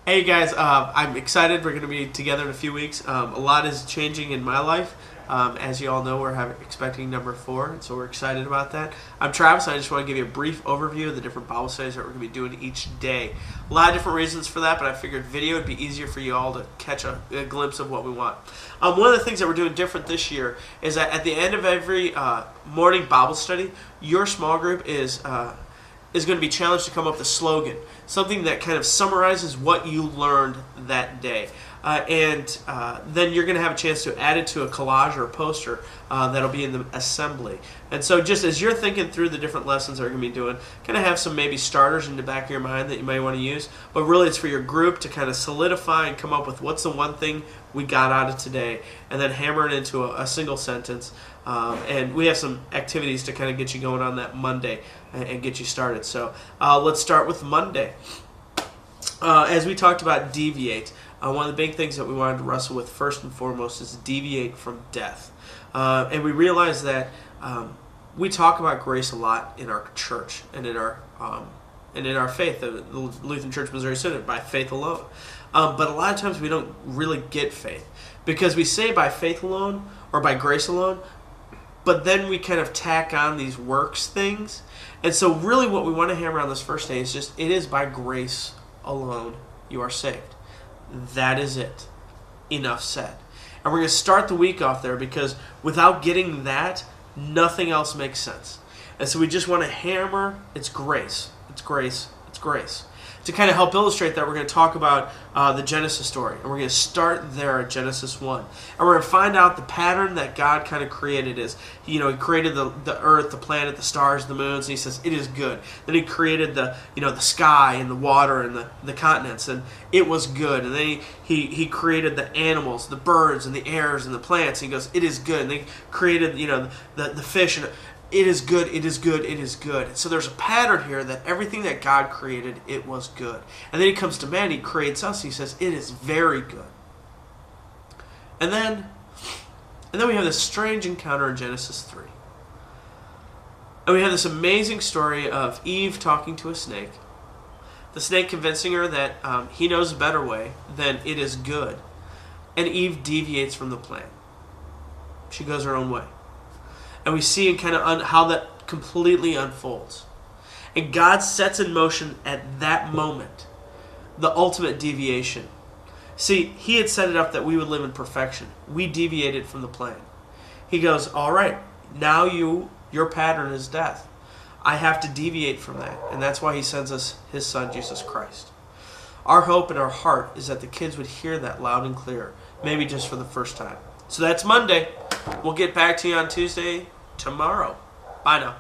Hey guys, I'm excited. We're going to be together in a few weeks. A lot is changing in my life. As you all know, we're expecting number 4, and so we're excited about that. I'm Travis, and I just want to give you a brief overview of the different Bible studies that we're going to be doing each day. A lot of different reasons for that, but I figured video would be easier for you all to catch a glimpse of what we want. One of the things that we're doing different this year is that at the end of every morning Bible study, your small group is going to be challenged to come up with a slogan, something that kind of summarizes what you learned that day. And then you're going to have a chance to add it to a collage or a poster that'll be in the assembly. And so just as you're thinking through the different lessons that we're going to be doing, kind of have some maybe starters in the back of your mind that you might want to use. But really it's for your group to kind of solidify and come up with what's the one thing we got out of today, and then hammer it into a single sentence. And we have some activities to kind of get you going on that Monday and get you started. So let's start with Monday. As we talked about deviate, one of the big things that we wanted to wrestle with first and foremost is deviate from death. And we realize that we talk about grace a lot in our church and in our faith, the Lutheran Church Missouri Synod, by faith alone. But a lot of times we don't really get faith because we say by faith alone or by grace alone, but then we kind of tack on these works things. And so really what we want to hammer on this first day is just, it is by grace alone you are saved. That is it. Enough said. And we're going to start the week off there because without getting that, nothing else makes sense. And so we just want to hammer, it's grace. It's grace. It's grace. To kind of help illustrate that, we're going to talk about the Genesis story. And we're going to start there at Genesis 1. And we're going to find out the pattern that God kind of created is, He created the earth, the planet, the stars, the moons, and He says, it is good. Then He created the sky and the water and the continents, and it was good. And then He created the animals, the birds and the airs and the plants, and He goes, it is good. And then He created, the fish, and it is good, it is good, it is good. So there's a pattern here that everything that God created, it was good. And then He comes to man, He creates us, He says, it is very good. And then we have this strange encounter in Genesis 3. And we have this amazing story of Eve talking to a snake. The snake convincing her that he knows a better way, than it is good. And Eve deviates from the plan. She goes her own way. And we see kind of how that completely unfolds. And God sets in motion at that moment the ultimate deviation. See, He had set it up that we would live in perfection. We deviated from the plan. He goes, all right, now your pattern is death. I have to deviate from that. And that's why He sends us His Son, Jesus Christ. Our hope in our heart is that the kids would hear that loud and clear, maybe just for the first time. So that's Monday. We'll get back to you on Tuesday tomorrow. Bye now.